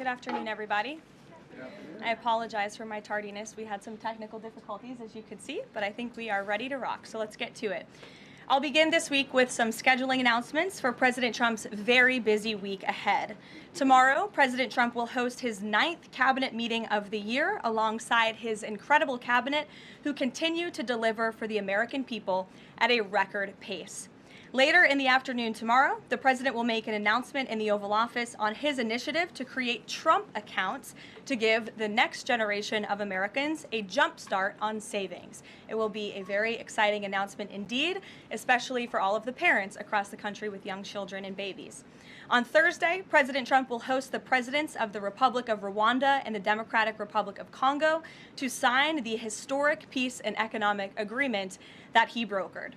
Good afternoon, everybody. I apologize for my tardiness. We had some technical difficulties, as you could see, but I think we are ready to rock, so let's get to it. I'll begin this week with some scheduling announcements for President Trump's very busy week ahead. Tomorrow, President Trump will host his 9th cabinet meeting of the year alongside his incredible cabinet, who continue to deliver for the American people at a record pace. Later in the afternoon tomorrow, the president will make an announcement in the Oval Office on his initiative to create Trump accounts to give the next generation of Americans a jump start on savings. It will be a very exciting announcement indeed, especially for all of the parents across the country with young children and babies. On Thursday, President Trump will host the presidents of the Republic of Rwanda and the Democratic Republic of Congo to sign the historic peace and economic agreement that he brokered.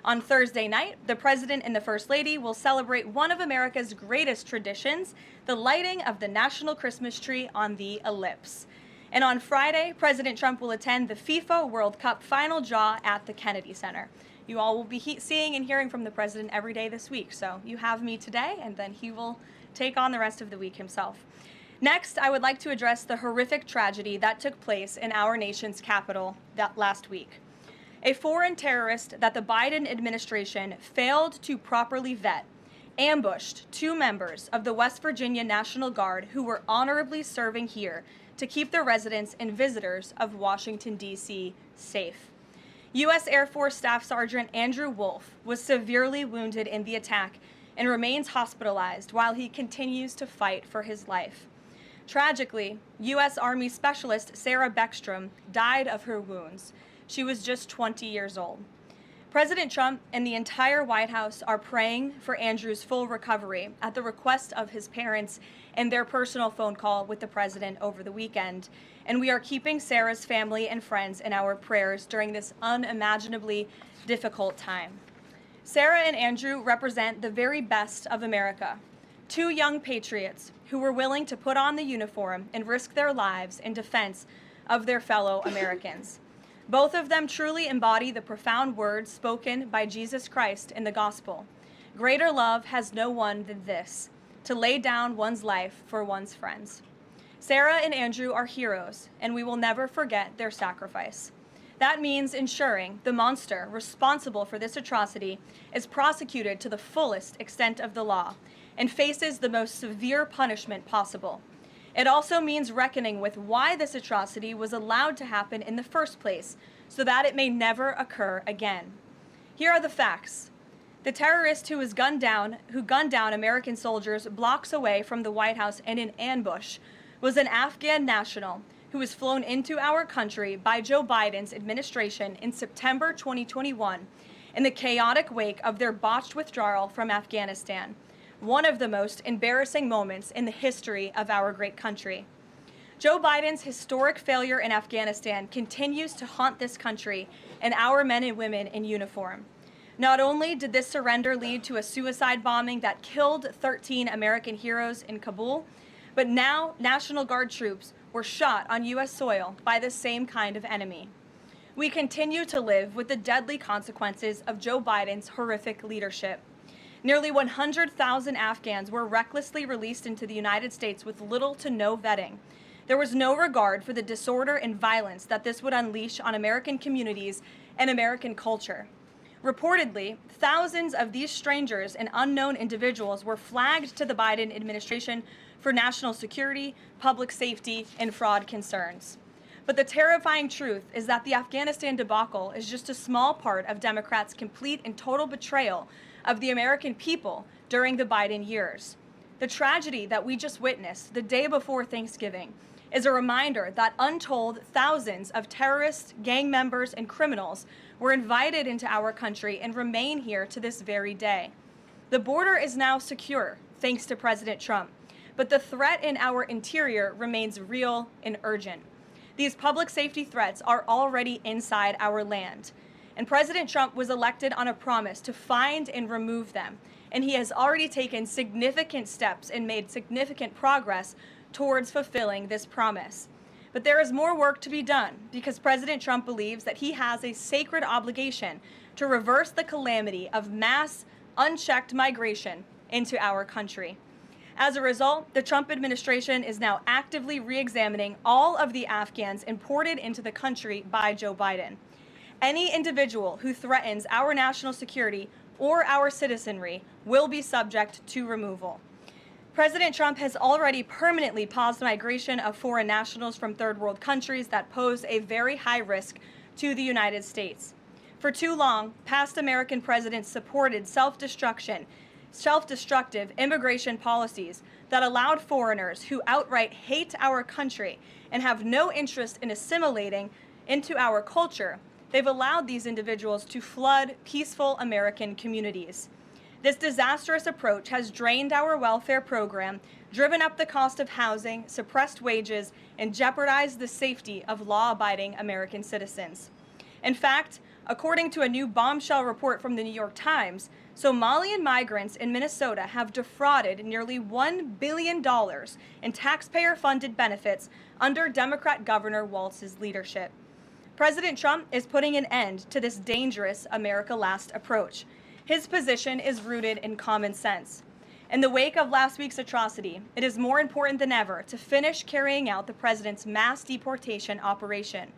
On Thursday night, the President and the First Lady will celebrate one of America's greatest traditions, the lighting of the national Christmas tree on the Ellipse. And on Friday, President Trump will attend the FIFA World Cup final draw at the Kennedy Center. You all will be seeing and hearing from the President every day this week, so you have me today, and then he will take on the rest of the week himself. Next, I would like to address the horrific tragedy that took place in our nation's capital last week. A foreign terrorist that the Biden administration failed to properly vet ambushed 2 members of the West Virginia National Guard who were honorably serving here to keep the residents and visitors of Washington, D.C. safe. U.S. Air Force Staff Sergeant Andrew Wolf was severely wounded in the attack and remains hospitalized while he continues to fight for his life. Tragically, U.S. Army Specialist Sarah Beckstrom died of her wounds. She was just 20 years old. President Trump and the entire White House are praying for Andrew's full recovery at the request of his parents and their personal phone call with the president over the weekend. And we are keeping Sarah's family and friends in our prayers during this unimaginably difficult time. Sarah and Andrew represent the very best of America. 2 young patriots who were willing to put on the uniform and risk their lives in defense of their fellow Americans. Both of them truly embody the profound words spoken by Jesus Christ in the gospel. Greater love has no one than this, to lay down one's life for one's friends. Sarah and Andrew are heroes, and we will never forget their sacrifice. That means ensuring the monster responsible for this atrocity is prosecuted to the fullest extent of the law and faces the most severe punishment possible. It also means reckoning with why this atrocity was allowed to happen in the first place, so that it may never occur again. Here are the facts. The terrorist who gunned down American soldiers blocks away from the White House in an ambush was an Afghan national who was flown into our country by Joe Biden's administration in September 2021 in the chaotic wake of their botched withdrawal from Afghanistan. One of the most embarrassing moments in the history of our great country. Joe Biden's historic failure in Afghanistan continues to haunt this country and our men and women in uniform. Not only did this surrender lead to a suicide bombing that killed 13 American heroes in Kabul, but now National Guard troops were shot on U.S. soil by the same kind of enemy. We continue to live with the deadly consequences of Joe Biden's horrific leadership. Nearly 100,000 Afghans were recklessly released into the United States with little to no vetting. There was no regard for the disorder and violence that this would unleash on American communities and American culture. Reportedly, thousands of these strangers and unknown individuals were flagged to the Biden administration for national security, public safety, and fraud concerns. But the terrifying truth is that the Afghanistan debacle is just a small part of Democrats' complete and total betrayal of the American people during the Biden years. The tragedy that we just witnessed the day before Thanksgiving is a reminder that untold thousands of terrorists, gang members, and criminals were invited into our country and remain here to this very day. The border is now secure, thanks to President Trump, but the threat in our interior remains real and urgent. These public safety threats are already inside our land. And President Trump was elected on a promise to find and remove them. And he has already taken significant steps and made significant progress towards fulfilling this promise. But there is more work to be done because President Trump believes that he has a sacred obligation to reverse the calamity of mass, unchecked migration into our country. As a result, the Trump administration is now actively re-examining all of the Afghans imported into the country by Joe Biden. Any individual who threatens our national security or our citizenry will be subject to removal. President Trump has already permanently paused migration of foreign nationals from third world countries that pose a very high risk to the United States. For too long, past American presidents supported self-destructive immigration policies that allowed foreigners who outright hate our country and have no interest in assimilating into our culture. They've allowed these individuals to flood peaceful American communities. This disastrous approach has drained our welfare program, driven up the cost of housing, suppressed wages, and jeopardized the safety of law-abiding American citizens. In fact, according to a new bombshell report from the New York Times, Somalian migrants in Minnesota have defrauded nearly $1 billion in taxpayer-funded benefits under Democrat Governor Walz's leadership. President Trump is putting an end to this dangerous America Last approach. His position is rooted in common sense. In the wake of last week's atrocity, it is more important than ever to finish carrying out the president's mass deportation operation.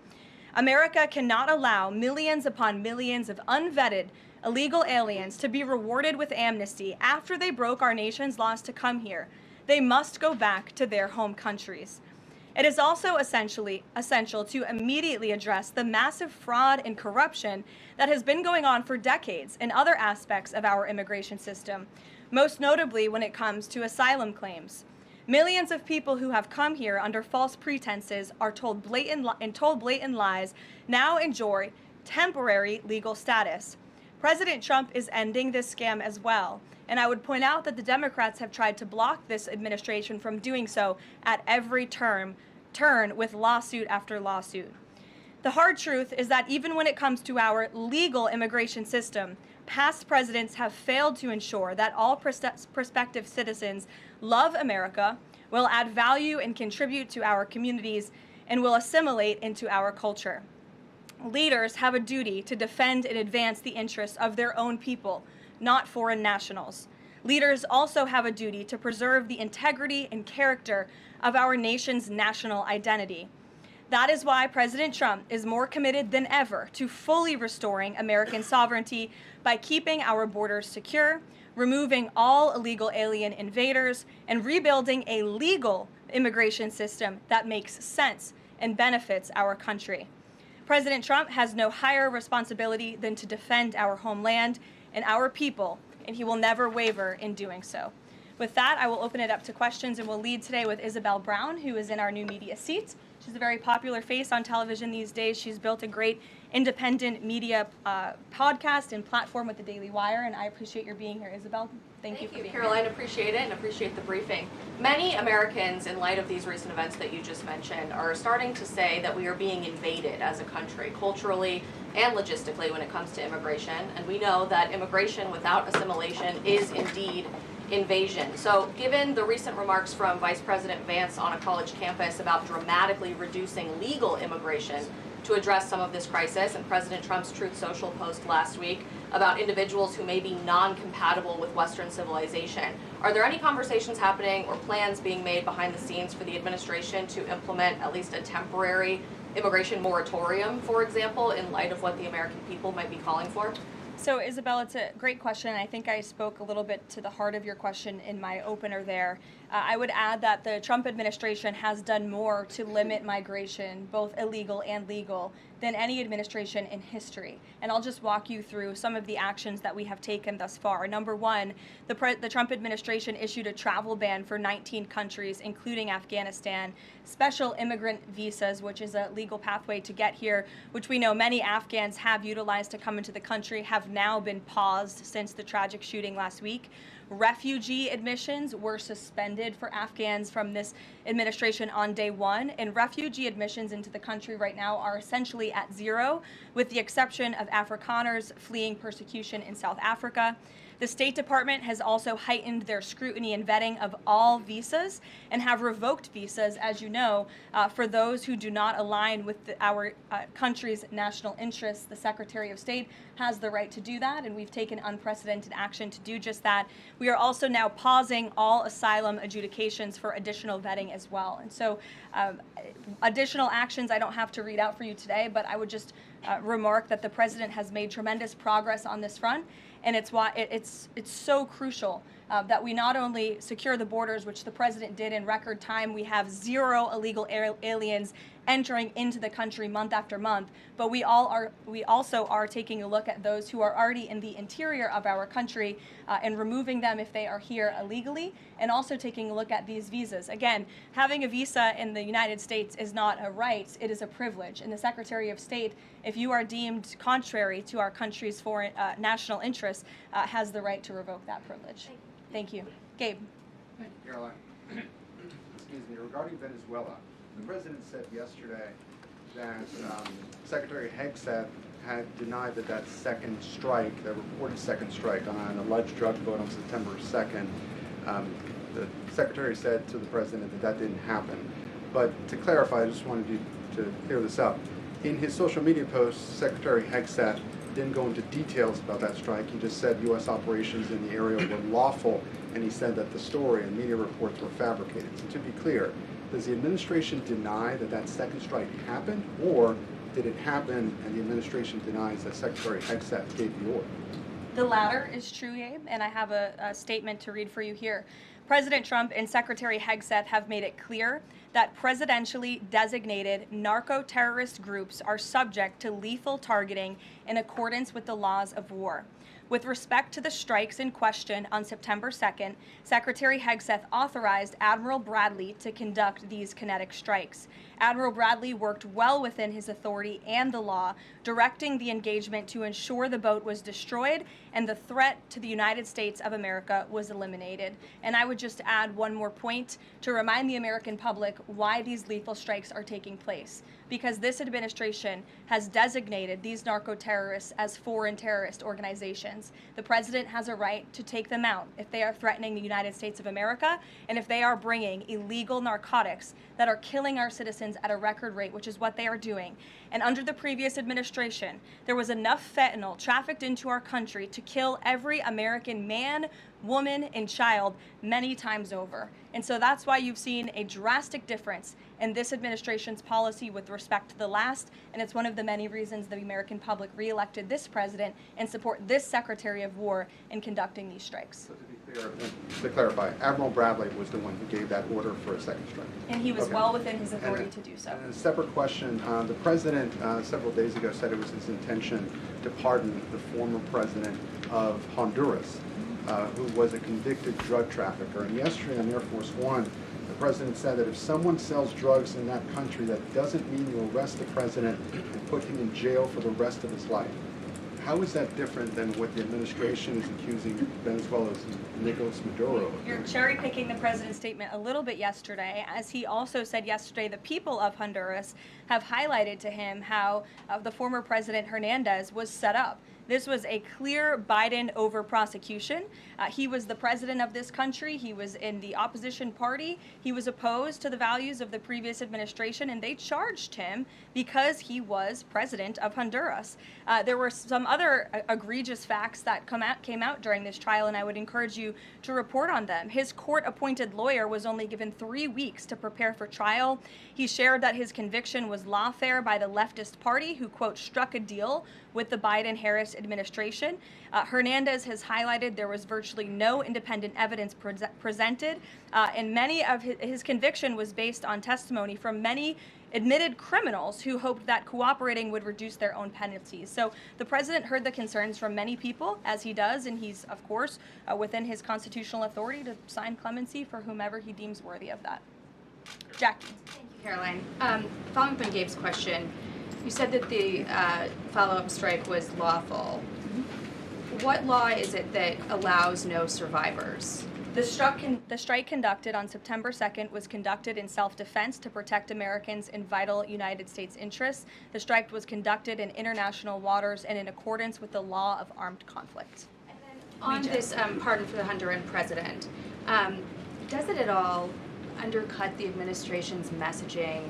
America cannot allow millions upon millions of unvetted illegal aliens to be rewarded with amnesty after they broke our nation's laws to come here. They must go back to their home countries. It is also essential to immediately address the massive fraud and corruption that has been going on for decades in other aspects of our immigration system, most notably when it comes to asylum claims. Millions of people who have come here under false pretenses are told blatant lies now enjoy temporary legal status. President Trump is ending this scam as well, and I would point out that the Democrats have tried to block this administration from doing so at every turn with lawsuit after lawsuit. The hard truth is that even when it comes to our legal immigration system, past presidents have failed to ensure that all prospective citizens love America, will add value and contribute to our communities, and will assimilate into our culture. Leaders have a duty to defend and advance the interests of their own people, not foreign nationals. Leaders also have a duty to preserve the integrity and character of our nation's national identity. That is why President Trump is more committed than ever to fully restoring American sovereignty by keeping our borders secure, removing all illegal alien invaders, and rebuilding a legal immigration system that makes sense and benefits our country. President Trump has no higher responsibility than to defend our homeland and our people, and he will never waver in doing so. With that, I will open it up to questions, and we'll lead today with Isabel Brown, who is in our new media seat. She's a very popular face on television these days. She's built a great independent media podcast and platform with the Daily Wire, and I appreciate your being here, Isabel. Thank you for being Karoline, here. appreciate it and appreciate the briefing. Many Americans, in light of these recent events that you just mentioned, are starting to say that we are being invaded as a country, culturally and logistically, when it comes to immigration. And we know that immigration without assimilation is indeed invasion. So given the recent remarks from Vice President Vance on a college campus about dramatically reducing legal immigration to address some of this crisis, and President Trump's Truth Social post last week about individuals who may be non-compatible with Western civilization, are there any conversations happening or plans being made behind the scenes for the administration to implement at least a temporary immigration moratorium, for example, in light of what the American people might be calling for? So, Isabel, it's a great question. I think I spoke a little bit to the heart of your question in my opener there. I would add that the Trump administration has done more to limit migration, both illegal and legal, than any administration in history. And I'll just walk you through some of the actions that we have taken thus far. Number one, the Trump administration issued a travel ban for 19 countries, including Afghanistan, special immigrant visas, which is a legal pathway to get here, which we know many Afghans have utilized to come into the country, have now been paused since the tragic shooting last week. Refugee admissions were suspended for Afghans from this administration on day one, and refugee admissions into the country right now are essentially at zero, with the exception of Afrikaners fleeing persecution in South Africa. The State Department has also heightened their scrutiny and vetting of all visas and have revoked visas, as you know, for those who do not align with our country's national interests. The Secretary of State has the right to do that, and we've taken unprecedented action to do just that. We are also now pausing all asylum adjudications for additional vetting as well. And so additional actions I don't have to read out for you today, but I would just remark that the President has made tremendous progress on this front, and it's why it's so crucial that we not only secure the borders, which the President did in record time. We have 0 illegal aliens entering into the country month after month, but we also are taking a look at those who are already in the interior of our country and removing them if they are here illegally, and also taking a look at these visas. Again, having a visa in the United States is not a right, it is a privilege. And the Secretary of State, if you are deemed contrary to our country's foreign national interests, has the right to revoke that privilege. Thank you. Gabe. Thank you, Caroline. Excuse me. Regarding Venezuela, the President said yesterday that Secretary Hegseth had denied that second strike, that reported second strike on an alleged drug vote on September 2nd. The Secretary said to the President that didn't happen. But to clarify, I just wanted you to clear this up. In his social media post, Secretary Hegseth didn't go into details about that strike. He just said U.S. operations in the area were lawful, and he said that the story and media reports were fabricated. So to be clear, does the administration deny that second strike happened, or did it happen and the administration denies that Secretary Hegseth gave the order? The latter is true, Gabe, and I have a statement to read for you here. President Trump and Secretary Hegseth have made it clear that presidentially designated narco-terrorist groups are subject to lethal targeting in accordance with the laws of war. With respect to the strikes in question on September 2nd, Secretary Hegseth authorized Admiral Bradley to conduct these kinetic strikes. Admiral Bradley worked well within his authority and the law, directing the engagement to ensure the boat was destroyed and the threat to the United States of America was eliminated. And I would just add one more point to remind the American public why these lethal strikes are taking place. Because this administration has designated these narco-terrorists as foreign terrorist organizations. The President has a right to take them out if they are threatening the United States of America and if they are bringing illegal narcotics that are killing our citizens at a record rate, which is what they are doing. And under the previous administration, there was enough fentanyl trafficked into our country to kill every American man, woman, and child many times over. And so that's why you've seen a drastic difference in this administration's policy with respect to the last, and it's one of the many reasons the American public reelected this president and support this Secretary of War in conducting these strikes. So to be clear, to clarify, Admiral Bradley was the one who gave that order for a second strike. And he was well within his authority to do so. And a separate question, the President several days ago said it was his intention to pardon the former president of Honduras, who was a convicted drug trafficker. And yesterday on Air Force One, the President said that if someone sells drugs in that country, that doesn't mean you arrest the President and put him in jail for the rest of his life. How is that different than what the administration is accusing Venezuela's Nicolas Maduro of? You're cherry picking the President's statement a little bit yesterday, as he also said yesterday the people of Honduras have highlighted to him how the former President Hernandez was set up. This was a clear Biden over prosecution. He was the president of this country. He was in the opposition party. He was opposed to the values of the previous administration, and they charged him because he was president of Honduras. There were some other egregious facts that came out during this trial, and I would encourage you to report on them. His court-appointed lawyer was only given 3 weeks to prepare for trial. He shared that his conviction was lawfare by the leftist party, who, quote, struck a deal with the Biden-Harris administration. Hernandez has highlighted there was virtually no independent evidence presented, and many of his conviction was based on testimony from many admitted criminals who hoped that cooperating would reduce their own penalties. So the President heard the concerns from many people, as he does, and he's, of course, within his constitutional authority to sign clemency for whomever he deems worthy of that. Jackie. Thank you, Caroline. Following up on Gabe's question, you said that the follow-up strike was lawful. What law is it that allows no survivors? The strike conducted on September 2nd was conducted in self-defense to protect Americans in vital United States interests. The strike was conducted in international waters and in accordance with the law of armed conflict. And then On this pardon for the Honduran president, does it at all undercut the administration's messaging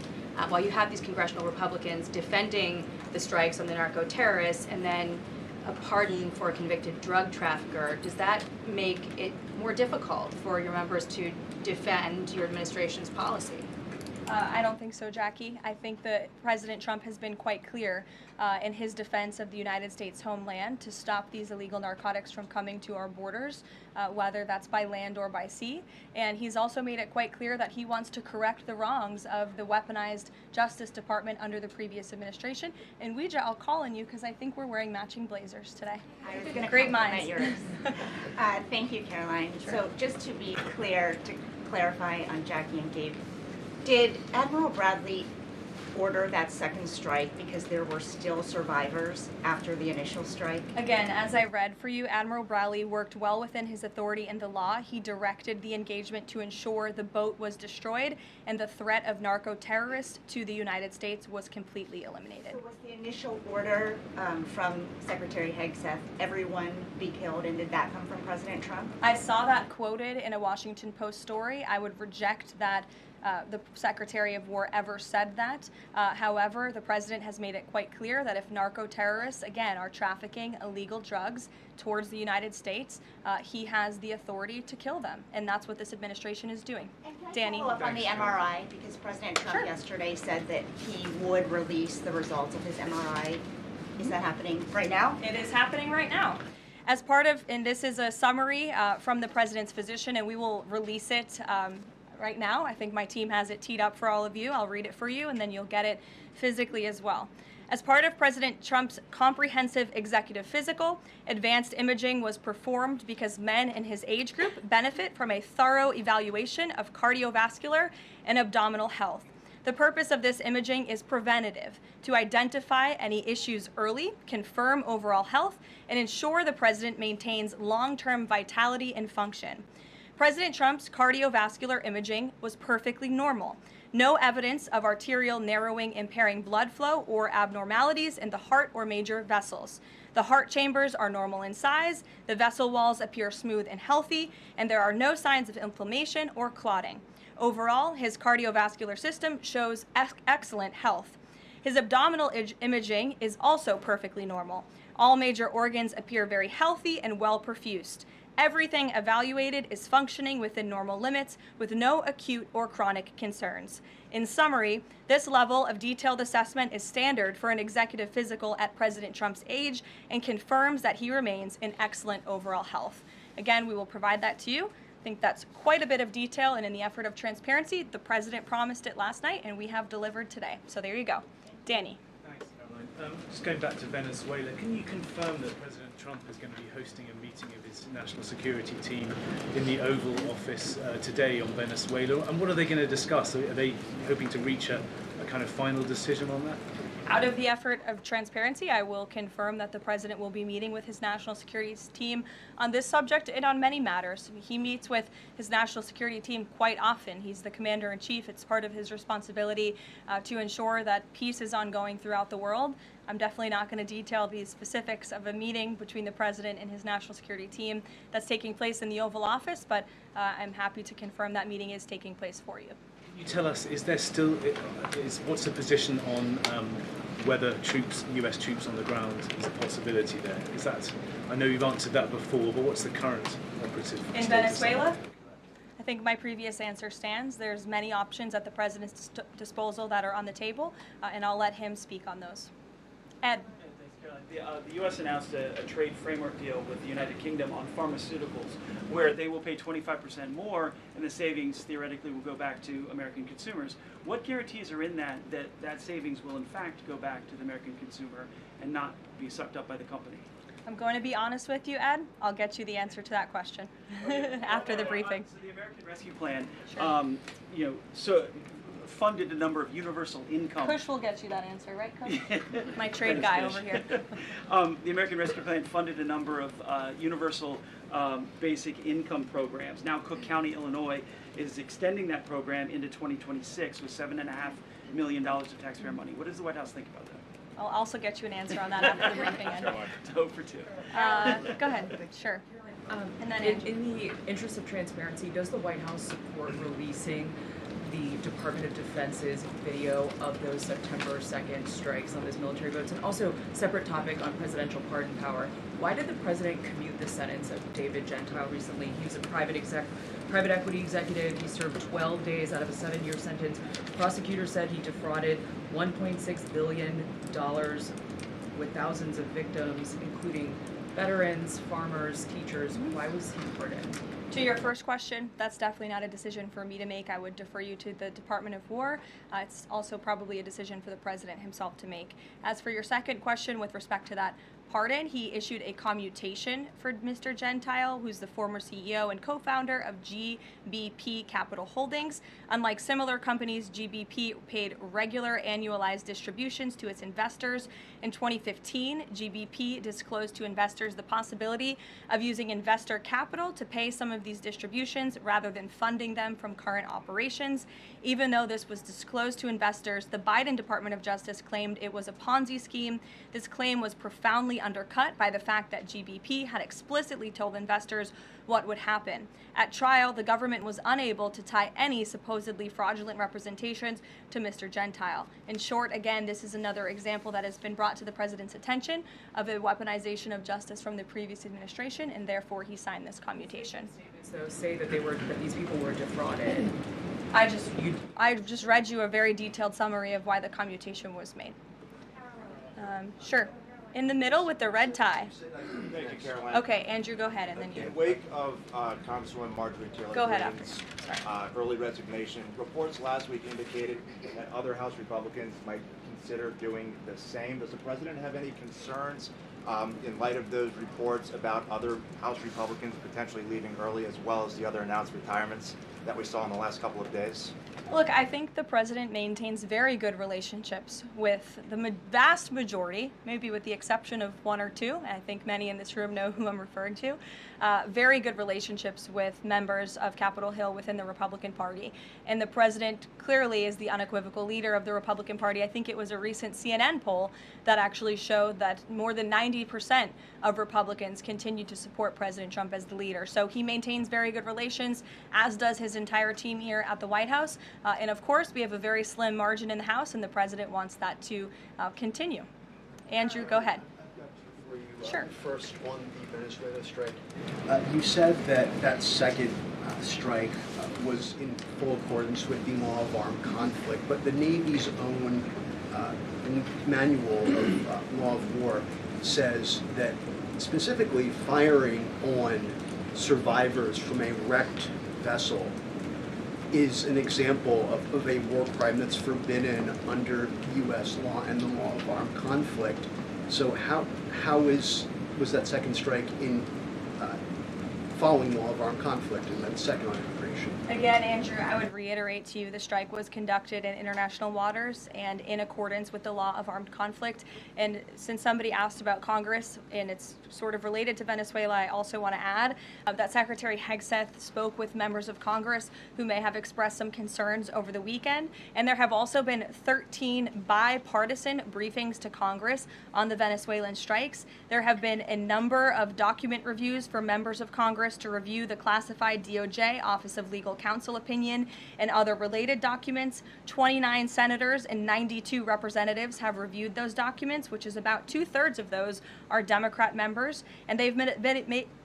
while you have these congressional Republicans defending the strikes on the narco-terrorists and then a pardon for a convicted drug trafficker? Does that make it more difficult for your members to defend your administration's policy? I don't think so, Jackie. I think that President Trump has been quite clear in his defense of the United States homeland to stop these illegal narcotics from coming to our borders, whether that's by land or by sea. And he's also made it quite clear that he wants to correct the wrongs of the weaponized Justice Department under the previous administration. And Ouija, I'll call on you because I think we're wearing matching blazers today. I was going to Great compliment minds. yours. Thank you, Caroline. Sure. So just to be clear, to clarify on Jackie and Gabe, did Admiral Bradley order that second strike because there were still survivors after the initial strike? Again, as I read for you, Admiral Bradley worked well within his authority and the law. He directed the engagement to ensure the boat was destroyed and the threat of narco-terrorists to the United States was completely eliminated. So was the initial order from Secretary Hegseth, everyone be killed, and did that come from President Trump? I saw that quoted in a Washington Post story. I would reject that the Secretary of War ever said that. However, the President has made it quite clear that if narco-terrorists, again, are trafficking illegal drugs towards the United States, he has the authority to kill them. And that's what this administration is doing. And can I Danny? follow up on the MRI? Because President Trump Sure. yesterday said that he would release the results of his MRI. Is that happening right now? It is happening right now. As part of, and this is a summary from the President's physician, and we will release it right now. I think my team has it teed up for all of you. I'll read it for you, and then you'll get it physically as well. As part of President Trump's comprehensive executive physical, advanced imaging was performed because men in his age group benefit from a thorough evaluation of cardiovascular and abdominal health. The purpose of this imaging is preventative, to identify any issues early, confirm overall health, and ensure the President maintains long-term vitality and function. President Trump's cardiovascular imaging was perfectly normal. No evidence of arterial narrowing impairing blood flow or abnormalities in the heart or major vessels. The heart chambers are normal in size, the vessel walls appear smooth and healthy, and there are no signs of inflammation or clotting. Overall, his cardiovascular system shows excellent health. His abdominal imaging is also perfectly normal. All major organs appear very healthy and well perfused. Everything evaluated is functioning within normal limits with no acute or chronic concerns. In summary, this level of detailed assessment is standard for an executive physical at President Trump's age and confirms that he remains in excellent overall health. Again, we will provide that to you. I think that's quite a bit of detail, and in the effort of transparency, the President promised it last night, and we have delivered today. So there you go. Danny. Thanks, Caroline. Just going back to Venezuela, can you confirm that President Trump is going to be hosting a meeting of his national security team in the Oval Office today on Venezuela? And what are they going to discuss? Are they hoping to reach a kind of final decision on that? Out of the effort of transparency, I will confirm that the President will be meeting with his national security team on this subject and on many matters. He meets with his national security team quite often. He's the commander-in-chief. It's part of his responsibility to ensure that peace is ongoing throughout the world. I'm definitely not going to detail the specifics of a meeting between the President and his national security team that's taking place in the Oval Office, but I'm happy to confirm that meeting is taking place for you. Can you tell us, what's the position on whether US troops on the ground is a possibility there? Is that, I know you've answered that before, but what's the current operative In status? Venezuela? I think my previous answer stands. There's many options at the President's disposal that are on the table, and I'll let him speak on those. Ed. Thanks, Caroline. The U.S. announced a trade framework deal with the United Kingdom on pharmaceuticals, where they will pay 25% more, and the savings theoretically will go back to American consumers. What guarantees are in that savings will in fact go back to the American consumer and not be sucked up by the company? I'm going to be honest with you, Ed. I'll get you the answer to that question after the briefing. So the American Rescue Plan, Sure. funded a number of universal income. Kush will get you that answer, right, Kush? My trade guy over here. The American Rescue Plan funded a number of universal basic income programs. Now Cook County, Illinois is extending that program into 2026 with $7.5 million of taxpayer money. What does the White House think about that? I'll also get you an answer on that after the briefing end. 0 for 2. Go ahead. Sure. And then in the interest of transparency, does the White House support releasing the Department of Defense's video of those September 2nd strikes on those military boats? And also, separate topic on presidential pardon power. Why did the president commute the sentence of David Gentile recently? He was a private equity executive. He served 12 days out of a 7-year sentence. Prosecutors said he defrauded $1.6 billion with thousands of victims, including veterans, farmers, teachers. Why was he pardoned? To your first question, that's definitely not a decision for me to make. I would defer you to the Department of War. It's also probably a decision for the president himself to make. As for your second question with respect to that pardon, he issued a commutation for Mr. Gentile, who's the former CEO and co-founder of GBP Capital Holdings. Unlike similar companies, GBP paid regular annualized distributions to its investors. In 2015, GBP disclosed to investors the possibility of using investor capital to pay some of these distributions rather than funding them from current operations. Even though this was disclosed to investors, the Biden Department of Justice claimed it was a Ponzi scheme. This claim was profoundly undercut by the fact that GBP had explicitly told investors what would happen. At trial, the government was unable to tie any supposedly fraudulent representations to Mr. Gentile. In short, again, this is another example that has been brought to the president's attention of a weaponization of justice from the previous administration, and therefore he signed this commutation. So say that these people were defrauded. I just read you a very detailed summary of why the commutation was made. Sure. In the middle with the red tie. Thank you, Caroline. Okay, Andrew, go ahead, and then you. In wake of Congresswoman Marjorie Taylor Go ahead Greene's early resignation, reports last week indicated that other House Republicans might consider doing the same. Does the president have any concerns in light of those reports about other House Republicans potentially leaving early, as well as the other announced retirements that we saw in the last couple of days? Look, I think the president maintains very good relationships with the vast majority, maybe with the exception of one or two. I think many in this room know who I'm referring to. Very good relationships with members of Capitol Hill within the Republican Party. And the president clearly is the unequivocal leader of the Republican Party. I think it was a recent CNN poll that actually showed that more than 90% of Republicans continue to support President Trump as the leader. So he maintains very good relations, as does his entire team here at the White House. And of course, we have a very slim margin in the House, and the president wants that to continue. Andrew, go ahead. I've got two for you. Sure. First, on the Venezuela strike. You said that second strike was in full accordance with the law of armed conflict, but the Navy's own manual of law of war says that specifically firing on survivors from a wrecked vessel is an example of a war crime that's forbidden under U.S. law and the law of armed conflict. So how was that second strike in following law of armed conflict, and then second on immigration? Again, Andrew, I would reiterate to you the strike was conducted in international waters and in accordance with the law of armed conflict. And since somebody asked about Congress, and it's sort of related to Venezuela, I also want to add that Secretary Hegseth spoke with members of Congress who may have expressed some concerns over the weekend. And there have also been 13 bipartisan briefings to Congress on the Venezuelan strikes. There have been a number of document reviews for members of Congress to review the classified DOJ Office of Legal Counsel opinion and other related documents. 29 senators and 92 representatives have reviewed those documents, which is about 2/3 of those are Democrat members, and they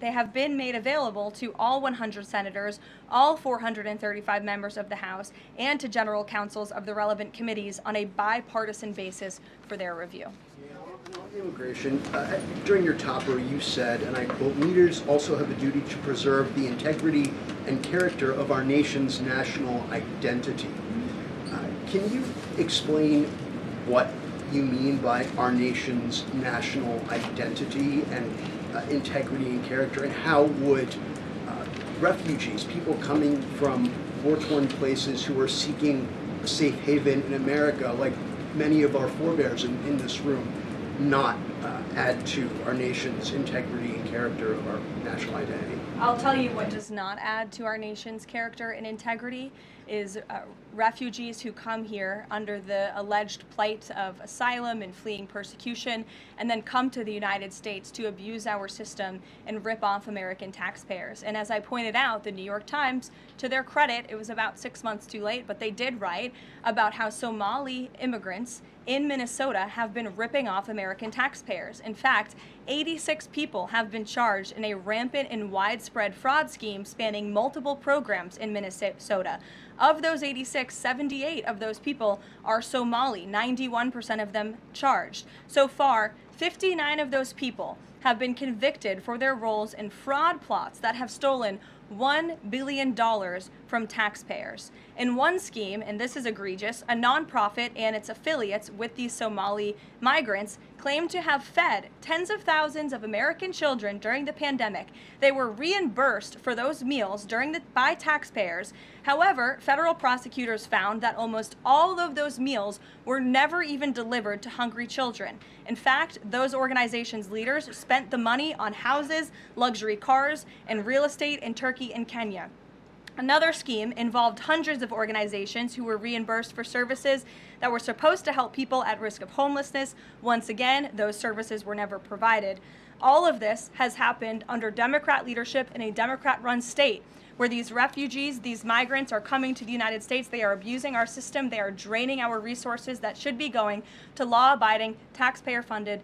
have been made available to all 100 senators, all 435 members of the House, and to general counsels of the relevant committees on a bipartisan basis for their review. On immigration, during your topper you said, and I quote, "Leaders also have a duty to preserve the integrity and character of our nation's national identity." Can you explain what you mean by our nation's national identity and integrity and character, and how would refugees, people coming from war-torn places who are seeking a safe haven in America, like many of our forebears in this room, not add to our nation's integrity and character of our national identity? I'll tell you what does not add to our nation's character and integrity, is refugees who come here under the alleged plight of asylum and fleeing persecution, and then come to the United States to abuse our system and rip off American taxpayers. And as I pointed out, the New York Times, to their credit, it was about 6 months too late, but they did write about how Somali immigrants in Minnesota have been ripping off American taxpayers. In fact, 86 people have been charged in a rampant and widespread fraud scheme spanning multiple programs in Minnesota. Of those 86, 78 of those people are Somali, 91% of them charged. So far, 59 of those people have been convicted for their roles in fraud plots that have stolen $1 billion from taxpayers. In one scheme, and this is egregious, a nonprofit and its affiliates with these Somali migrants claimed to have fed tens of thousands of American children during the pandemic. They were reimbursed for those meals by taxpayers. However, federal prosecutors found that almost all of those meals were never even delivered to hungry children. In fact, those organizations' leaders spent the money on houses, luxury cars, and real estate in Turkey and Kenya. Another scheme involved hundreds of organizations who were reimbursed for services that were supposed to help people at risk of homelessness. Once again, those services were never provided. All of this has happened under Democrat leadership in a Democrat-run state, where these refugees, these migrants are coming to the United States. They are abusing our system. They are draining our resources that should be going to law-abiding, taxpayer-funded,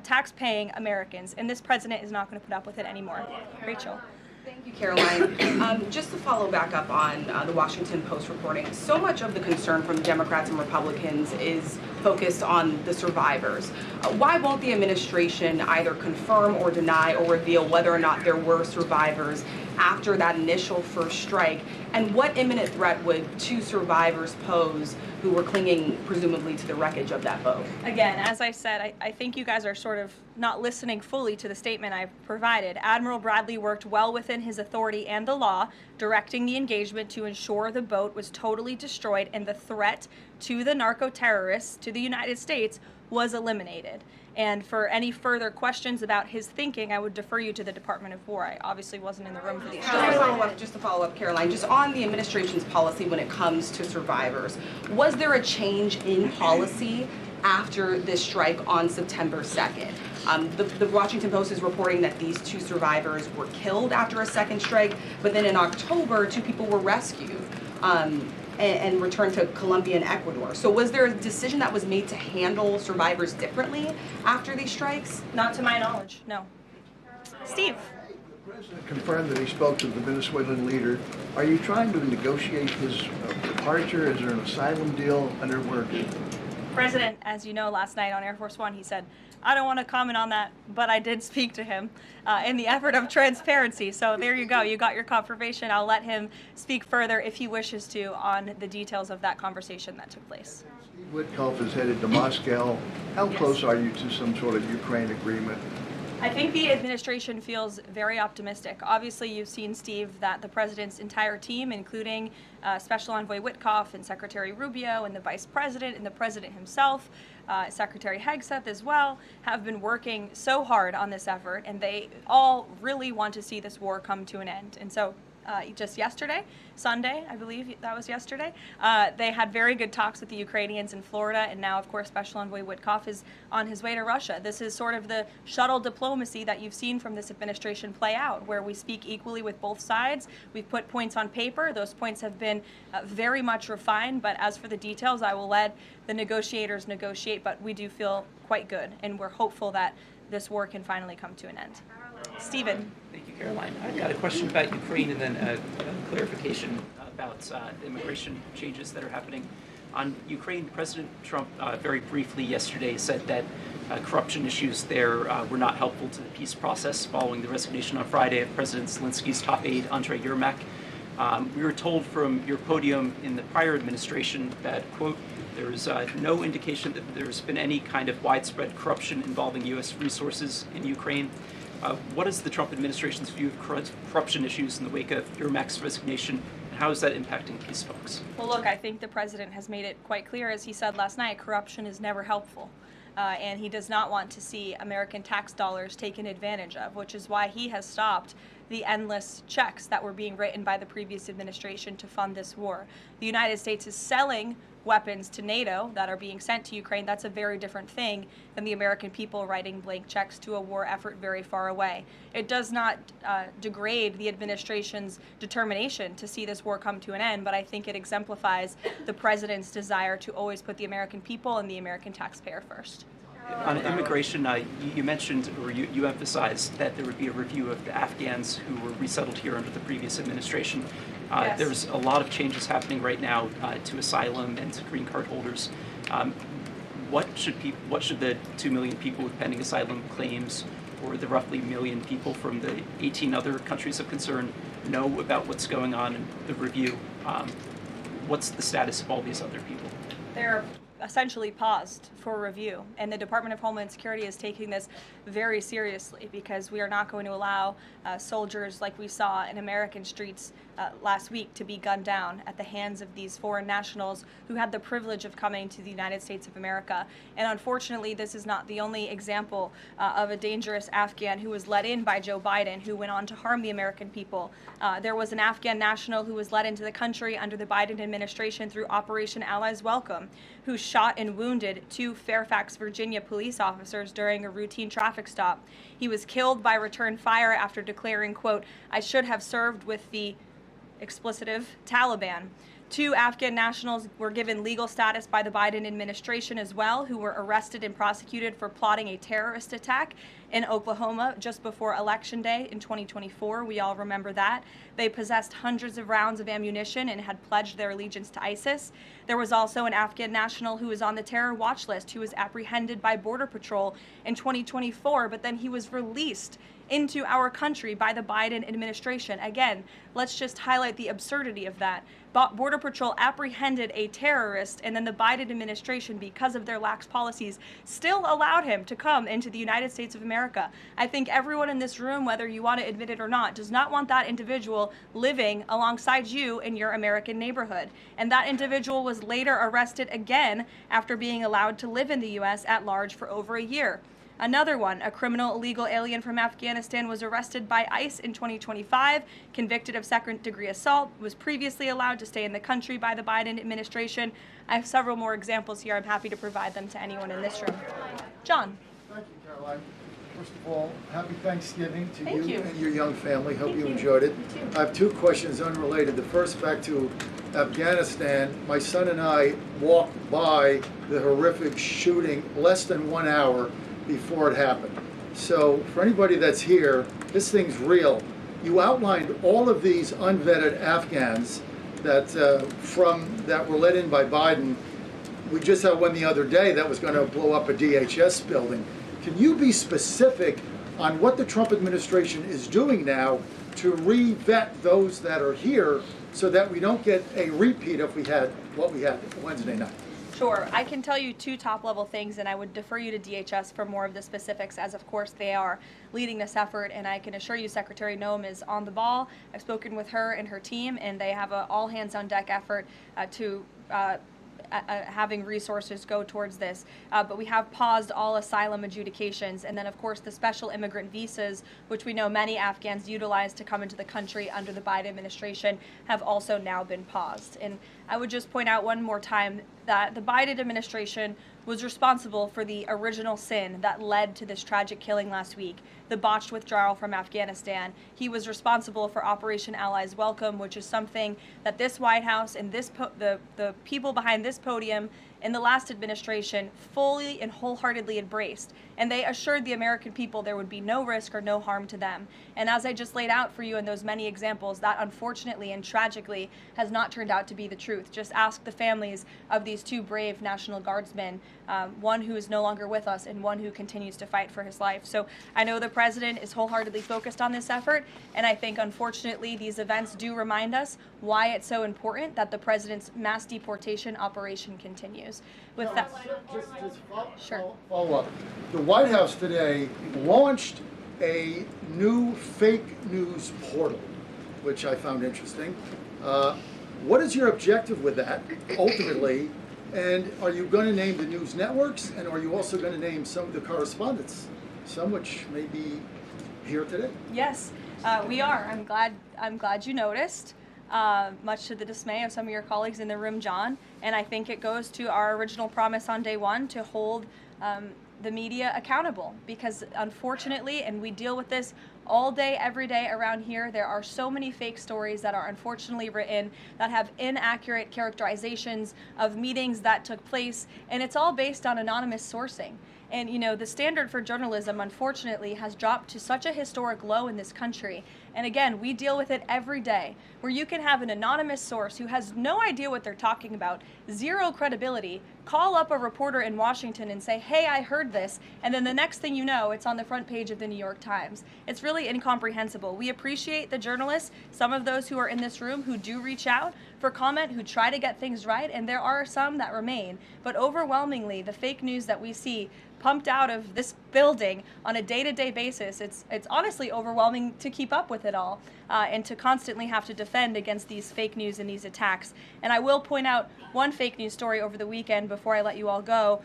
tax-paying Americans. And this president is not going to put up with it anymore. Rachel. Thank you, Caroline. Just to follow back up on the Washington Post reporting, so much of the concern from Democrats and Republicans is focused on the survivors. Why won't the administration either confirm or deny or reveal whether or not there were survivors after that initial first strike? And what imminent threat would two survivors pose who were clinging presumably to the wreckage of that boat? Again, as I said, I think you guys are sort of not listening fully to the statement I've provided. Admiral Bradley worked well within his authority and the law, directing the engagement to ensure the boat was totally destroyed and the threat to the narco-terrorists, to the United States, was eliminated. And for any further questions about his thinking, I would defer you to the Department of War. I obviously wasn't in the room for these. Just to follow up, Caroline, just on the administration's policy when it comes to survivors, was there a change in policy after this strike on September 2nd? The Washington Post is reporting that these two survivors were killed after a second strike, but then in October, two people were rescued and returned to Colombia and Ecuador. So was there a decision that was made to handle survivors differently after these strikes? Not to my knowledge, no. Steve. The president confirmed that he spoke to the Venezuelan leader. Are you trying to negotiate his departure? Is there an asylum deal under work? President, as you know, last night on Air Force One, he said, I don't want to comment on that, but I did speak to him in the effort of transparency. So there you go. You got your confirmation. I'll let him speak further if he wishes to on the details of that conversation that took place. Steve Witkoff is headed to Moscow. How close are you to some sort of Ukraine agreement? I think the administration feels very optimistic. Obviously, you've seen, Steve, that the president's entire team, including Special Envoy Witkoff and Secretary Rubio and the Vice President and the President himself, Secretary Hegseth as well, have been working so hard on this effort, and they all really want to see this war come to an end. And so just yesterday, Sunday, I believe that was yesterday, they had very good talks with the Ukrainians in Florida, and now, of course, Special Envoy Witkoff is on his way to Russia. This is sort of the shuttle diplomacy that you've seen from this administration play out, where we speak equally with both sides. We've put points on paper. Those points have been very much refined, but as for the details, I will let the negotiators negotiate, but we do feel quite good, and we're hopeful that this war can finally come to an end. Stephen. Thank you, Caroline. I've got a question about Ukraine and then a clarification about immigration changes that are happening. On Ukraine, President Trump very briefly yesterday said that corruption issues there were not helpful to the peace process following the resignation on Friday of President Zelensky's top aide, Andriy Yermak. We were told from your podium in the prior administration that, quote, there is no indication that there's been any kind of widespread corruption involving U.S. resources in Ukraine. What is the Trump administration's view of corruption issues in the wake of Yermak's resignation, and how is that impacting peace talks? Well, look, I think the president has made it quite clear, as he said last night, corruption is never helpful. And he does not want to see American tax dollars taken advantage of, which is why he has stopped the endless checks that were being written by the previous administration to fund this war. The United States is selling weapons to NATO that are being sent to Ukraine. That's a very different thing than the American people writing blank checks to a war effort very far away. It does not degrade the administration's determination to see this war come to an end, but I think it exemplifies the president's desire to always put the American people and the American taxpayer first. On immigration, you mentioned, or you emphasized that there would be a review of the Afghans who were resettled here under the previous administration. Yes. There's a lot of changes happening right now to asylum and to green card holders. What should the 2 million people with pending asylum claims, or the roughly 1 million people from the 18 other countries of concern, know about what's going on in the review? What's the status of all these other people? They're essentially paused for review, and the Department of Homeland Security is taking this very seriously, because we are not going to allow soldiers like we saw in American streets last week to be gunned down at the hands of these foreign nationals who had the privilege of coming to the United States of America. And unfortunately, this is not the only example of a dangerous Afghan who was let in by Joe Biden, who went on to harm the American people. There was an Afghan national who was let into the country under the Biden administration through Operation Allies Welcome, who shot and wounded 2 Fairfax, Virginia police officers during a routine traffic stop. He was killed by return fire after declaring, quote, "I should have served with the explicitive Taliban." 2 Afghan nationals were given legal status by the Biden administration as well, who were arrested and prosecuted for plotting a terrorist attack in Oklahoma just before Election Day in 2024. We all remember that. They possessed hundreds of rounds of ammunition and had pledged their allegiance to ISIS. There was also an Afghan national who was on the terror watch list who was apprehended by Border Patrol in 2024, but then he was released into our country by the Biden administration. Again, let's just highlight the absurdity of that. Border Patrol apprehended a terrorist, and then the Biden administration, because of their lax policies, still allowed him to come into the United States of America. I think everyone in this room, whether you want to admit it or not, does not want that individual living alongside you in your American neighborhood. And that individual was later arrested again after being allowed to live in the U.S. at large for over a year. Another one, a criminal illegal alien from Afghanistan, was arrested by ICE in 2025, convicted of second-degree assault, was previously allowed to stay in the country by the Biden administration. I have several more examples here. I'm happy to provide them to anyone in this room. John. Thank you, Caroline. First of all, happy Thanksgiving to Thank you and your young family. Hope you enjoyed it. I have 2 questions unrelated. The first, back to Afghanistan. My son and I walked by the horrific shooting less than 1 hour before it happened. So for anybody that's here, this thing's real. You outlined all of these unvetted Afghans that that were let in by Biden. We just had one the other day that was going to blow up a DHS building. Can you be specific on what the Trump administration is doing now to re-vet those that are here so that we don't get a repeat of what we had Wednesday night? Sure. I can tell you 2 top-level things, and I would defer you to DHS for more of the specifics, as of course they are leading this effort, and I can assure you Secretary Noem is on the ball. I've spoken with her and her team, and they have an all-hands-on-deck effort to having resources go towards this. But we have paused all asylum adjudications, and then of course the special immigrant visas, which we know many Afghans utilize to come into the country under the Biden administration, have also now been paused. And I would just point out one more time that the Biden administration was responsible for the original sin that led to this tragic killing last week, the botched withdrawal from Afghanistan. He was responsible for Operation Allies Welcome, which is something that this White House and the people behind this podium in the last administration fully and wholeheartedly embraced. And they assured the American people there would be no risk or no harm to them. And as I just laid out for you in those many examples, that unfortunately and tragically has not turned out to be the truth. Just ask the families of these 2 brave National Guardsmen, one who is no longer with us and one who continues to fight for his life. So I know the president is wholeheartedly focused on this effort, and I think unfortunately these events do remind us why it's so important that the president's mass deportation operation continues. With that, follow up. The White House today launched a new fake news portal, which I found interesting. What is your objective with that, ultimately? And are you going to name the news networks, and are you also going to name some of the correspondents, some which may be here today? Yes. We are. I'm glad you noticed. Much to the dismay of some of your colleagues in the room, John. And I think it goes to our original promise on day one to hold the media accountable, because unfortunately, and we deal with this all day, every day around here, there are so many fake stories that are unfortunately written that have inaccurate characterizations of meetings that took place, and it's all based on anonymous sourcing. And you know, the standard for journalism, unfortunately, has dropped to such a historic low in this country. And again, we deal with it every day, where you can have an anonymous source who has no idea what they're talking about, zero credibility, call up a reporter in Washington and say, hey, I heard this, and then the next thing you know, it's on the front page of the New York Times. It's really incomprehensible. We appreciate the journalists, some of those who are in this room who do reach out for comment, who try to get things right, and there are some that remain. But overwhelmingly, the fake news that we see pumped out of this building on a day-to-day basis, it's honestly overwhelming to keep up with it all, and to constantly have to defend against these fake news and these attacks. And I will point out one fake news story over the weekend before I let you all go,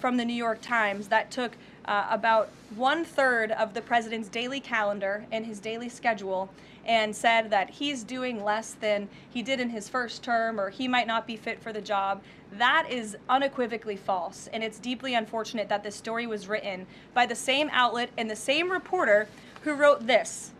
from the New York Times that took about 1/3 of the president's daily calendar and his daily schedule and said that he's doing less than he did in his first term, or he might not be fit for the job. That is unequivocally false, and it's deeply unfortunate that this story was written by the same outlet and the same reporter who wrote this: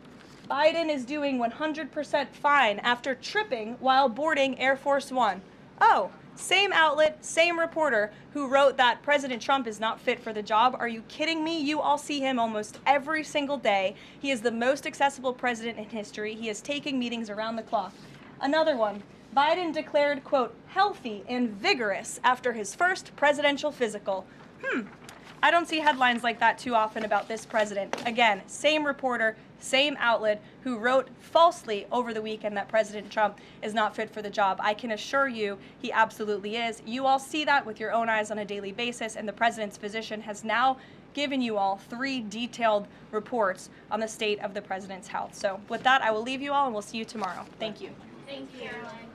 Biden is doing 100% fine after tripping while boarding Air Force One. Oh, same outlet, same reporter who wrote that President Trump is not fit for the job. Are you kidding me? You all see him almost every single day. He is the most accessible president in history. He is taking meetings around the clock. Another one. Biden declared, quote, healthy and vigorous after his first presidential physical. I don't see headlines like that too often about this president. Again, same reporter, same outlet who wrote falsely over the weekend that President Trump is not fit for the job. I can assure you he absolutely is. You all see that with your own eyes on a daily basis, and the president's physician has now given you all 3 detailed reports on the state of the president's health. So with that, I will leave you all and we'll see you tomorrow. Thank you. Thank you, Caroline.